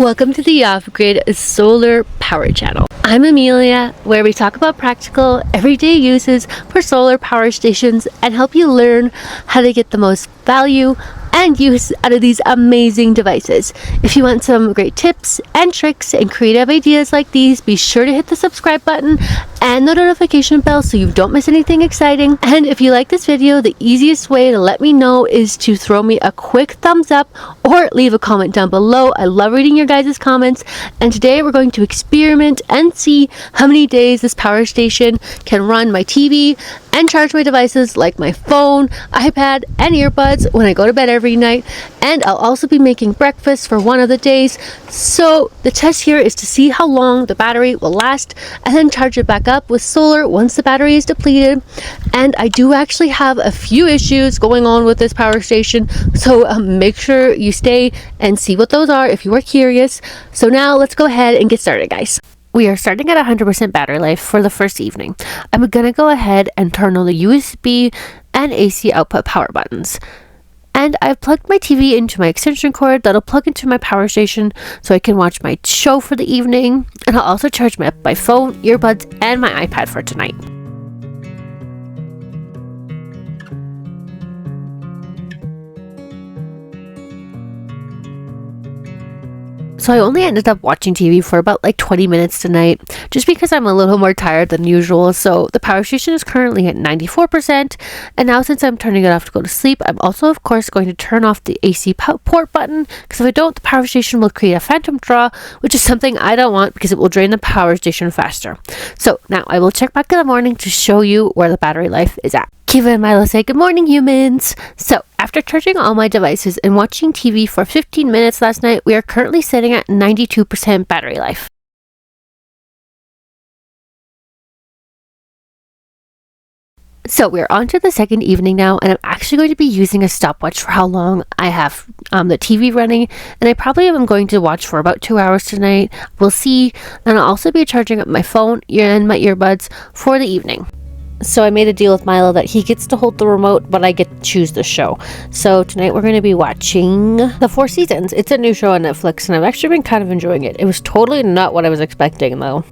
Welcome to the Offgrid Solar Power Channel. I'm Amelia, where we talk about practical, everyday uses for solar power stations and help you learn how to get the most value and use out of these amazing devices. If you want some great tips and tricks and creative ideas like these, be sure to hit the subscribe button and the notification bell so you don't miss anything exciting. And if you like this video, the easiest way to let me know is to throw me a quick thumbs up or leave a comment down below. I love reading your guys' comments. And today we're going to experiment and see how many days this power station can run my TV and charge my devices like my phone, iPad, and earbuds when I go to bed every night. And I'll also be making breakfast for one of the days. So the test here is to see how long the battery will last and then charge it back up with solar once the battery is depleted. And I do actually have a few issues going on with this power station, so make sure you stay and see what those are if you are curious. So now let's go ahead and get started, guys. We are starting at 100% battery life for the first evening. I'm going to go ahead and turn on the USB and AC output power buttons. And I've plugged my TV into my extension cord that'll plug into my power station so I can watch my show for the evening. And I'll also charge my phone, earbuds, and my iPad for tonight. So I only ended up watching TV for about 20 minutes tonight, just because I'm a little more tired than usual. So the power station is currently at 94%. And now since I'm turning it off to go to sleep, I'm also of course going to turn off the AC port button, because if I don't, the power station will create a phantom draw, which is something I don't want because it will drain the power station faster. So now I will check back in the morning to show you where the battery life is at. Kiva and Milo say, "Good morning, humans." So after charging all my devices and watching TV for 15 minutes last night, we are currently sitting at 92% battery life. So we're on to the second evening now, and I'm actually going to be using a stopwatch for how long I have the TV running, and I probably am going to watch for about 2 hours tonight. We'll see. And I'll also be charging up my phone and my earbuds for the evening. So I made a deal with Milo that he gets to hold the remote, but I get to choose the show. So tonight we're going to be watching The Four Seasons. It's a new show on Netflix, and I've actually been kind of enjoying it. It was totally not what I was expecting, though.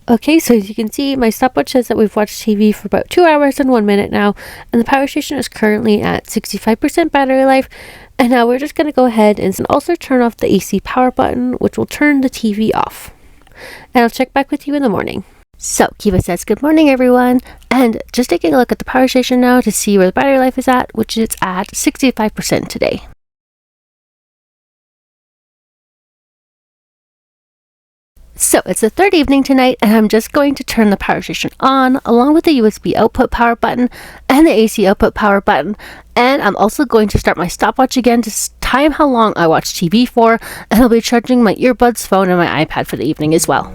Okay, so as you can see, my stopwatch says that we've watched TV for about 2 hours and 1 minute now, and the power station is currently at 65% battery life. And now we're just going to go ahead and also turn off the AC power button, which will turn the TV off. And I'll check back with you in the morning. So Kiva says, "Good morning, everyone." And just taking a look at the power station now to see where the battery life is at, which is at 65% today. So it's the third evening tonight, and I'm just going to turn the power station on along with the USB output power button and the AC output power button. And I'm also going to start my stopwatch again to time how long I watch TV for, and I'll be charging my earbuds, phone, and my iPad for the evening as well.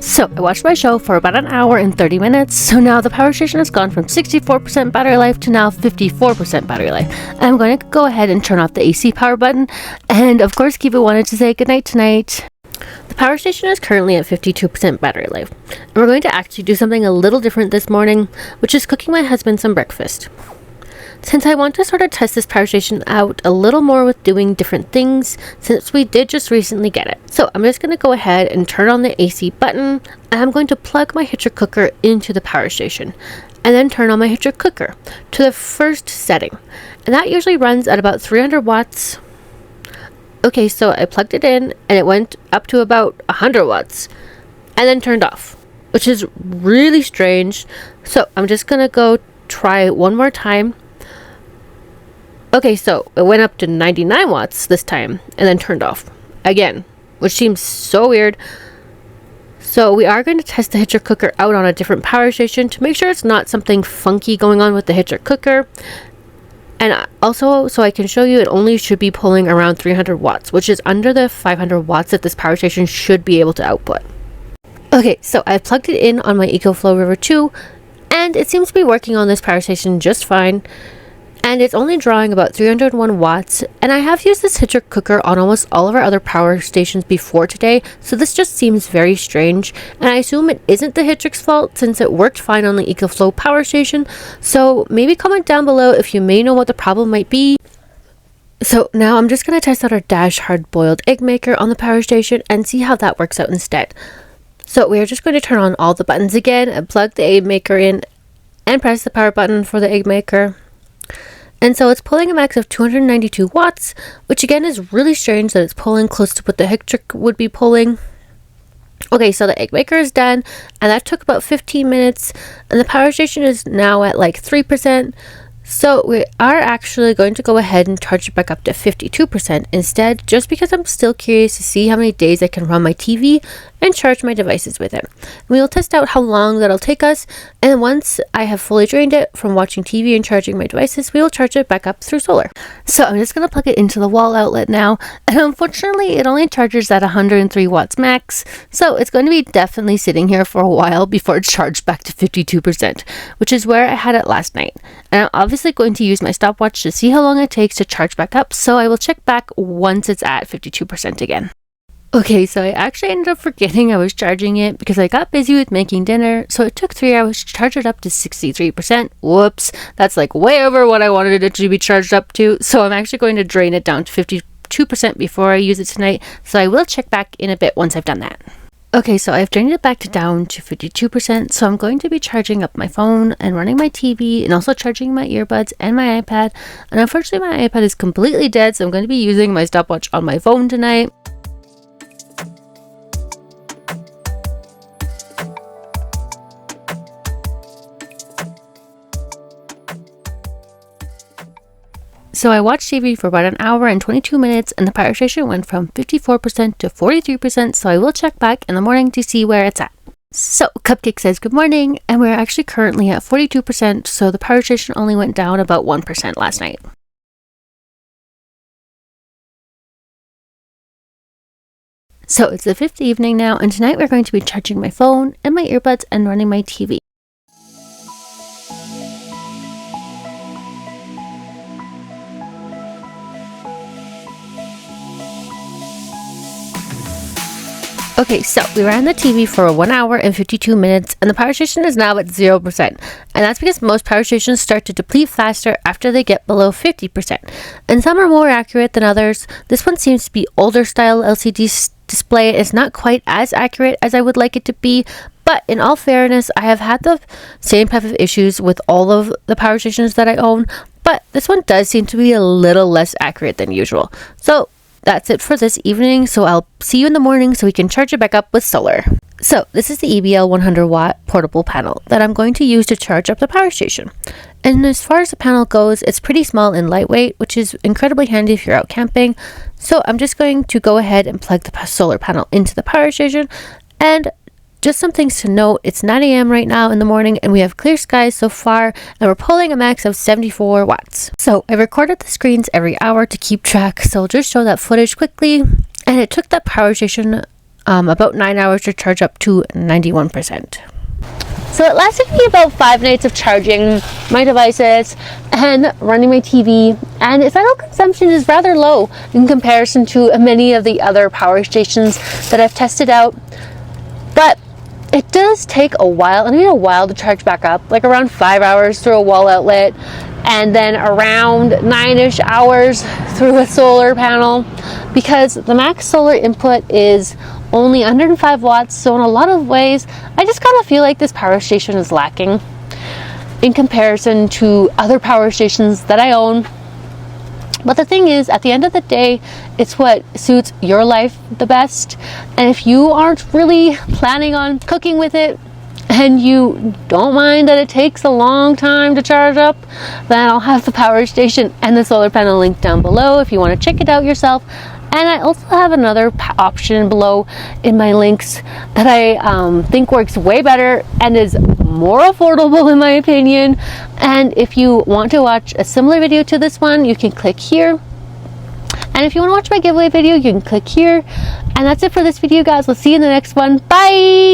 So I watched my show for about an hour and 30 minutes. So now the power station has gone from 64% battery life to now 54% battery life. I'm going to go ahead and turn off the AC power button. And of course, Kiva wanted to say goodnight tonight. The power station is currently at 52% battery life. And we're going to actually do something a little different this morning, which is cooking my husband some breakfast. Since I want to sort of test this power station out a little more with doing different things, since we did just recently get it. So I'm just going to go ahead and turn on the AC button, and I'm going to plug my hitcher cooker into the power station, and then turn on my hitcher cooker to the first setting. And that usually runs at about 300 watts. Okay, so I plugged it in, and it went up to about 100 watts, and then turned off, which is really strange. So I'm just going to go try one more time. Okay, so it went up to 99 watts this time and then turned off again, which seems so weird. So we are going to test the hitcher cooker out on a different power station to make sure it's not something funky going on with the hitcher cooker. And also, so I can show you, it only should be pulling around 300 watts, which is under the 500 watts that this power station should be able to output. Okay, so I've plugged it in on my EcoFlow River 2, and it seems to be working on this power station just fine. and it's only drawing about 301 watts, and I have used this Hydric cooker on almost all of our other power stations before today, so this just seems very strange, and I assume it isn't the Hydric's fault since it worked fine on the EcoFlow power station. So maybe comment down below if you may know what the problem might be. So now I'm just going to test out our Dash hard boiled egg maker on the power station and see how that works out instead. So we are just going to turn on all the buttons again and plug the egg maker in and press the power button for the egg maker. And so it's pulling a max of 292 watts, which again is really strange that it's pulling close to what the Hydric would be pulling. Okay, so the egg maker is done, and that took about 15 minutes, and the power station is now at like 3%. So we are actually going to go ahead and charge it back up to 52% instead, just because I'm still curious to see how many days I can run my TV and charge my devices with it. We will test out how long that'll take us, and once I have fully drained it from watching TV and charging my devices, we will charge it back up through solar. So I'm just going to plug it into the wall outlet now, and unfortunately it only charges at 103 watts max, so it's going to be definitely sitting here for a while before it's charged back to 52%, which is where I had it last night. And I'm obviously going to use my stopwatch to see how long it takes to charge back up, so I will check back once it's at 52% again. Okay, so I actually ended up forgetting I was charging it because I got busy with making dinner, so it took 3 hours to charge it up to 63%. Whoops, that's like way over what I wanted it to be charged up to, so I'm actually going to drain it down to 52% before I use it tonight, so I will check back in a bit once I've done that. Okay, so I've drained it back down to 52%, so I'm going to be charging up my phone and running my TV and also charging my earbuds and my iPad, and unfortunately my iPad is completely dead, so I'm going to be using my stopwatch on my phone tonight. So I watched TV for about an hour and 22 minutes, and the power station went from 54% to 43%, so I will check back in the morning to see where it's at. So Cupcake says good morning, and we're actually currently at 42%, so the power station only went down about 1% last night. So it's the 5th evening now, and tonight we're going to be charging my phone and my earbuds and running my TV. Okay, so we ran the TV for 1 hour and 52 minutes, and the power station is now at 0%. And that's because most power stations start to deplete faster after they get below 50%. And some are more accurate than others. This one seems to be older style LCD display. It's not quite as accurate as I would like it to be. But in all fairness, I have had the same type of issues with all of the power stations that I own. But this one does seem to be a little less accurate than usual. So that's it for this evening, so I'll see you in the morning so we can charge it back up with solar. So this is the EBL 100 watt portable panel that I'm going to use to charge up the power station. And as far as the panel goes, it's pretty small and lightweight, which is incredibly handy if you're out camping. So I'm just going to go ahead and plug the solar panel into the power station. And just some things to note, it's 9 a.m. right now in the morning, and we have clear skies so far, and we're pulling a max of 74 watts. So I recorded the screens every hour to keep track, so I'll just show that footage quickly. And it took that power station about 9 hours to charge up to 91%. So it lasted me about 5 nights of charging my devices and running my TV, and its idle consumption is rather low in comparison to many of the other power stations that I've tested out. But it does take a while. I need a while to charge back up, like around 5 hours through a wall outlet, and then around 9-ish hours through a solar panel, because the max solar input is only 105 watts. So in a lot of ways, I just kind of feel like this power station is lacking in comparison to other power stations that I own. But the thing is, at the end of the day, it's what suits your life the best. And if you aren't really planning on cooking with it, and you don't mind that it takes a long time to charge up, then I'll have the power station and the solar panel linked down below if you want to check it out yourself. And I also have another option below in my links that I think works way better and is more affordable in my opinion. And if you want to watch a similar video to this one, you can click here. And if you want to watch my giveaway video, you can click here. And that's it for this video, guys. We'll see you in the next one. Bye!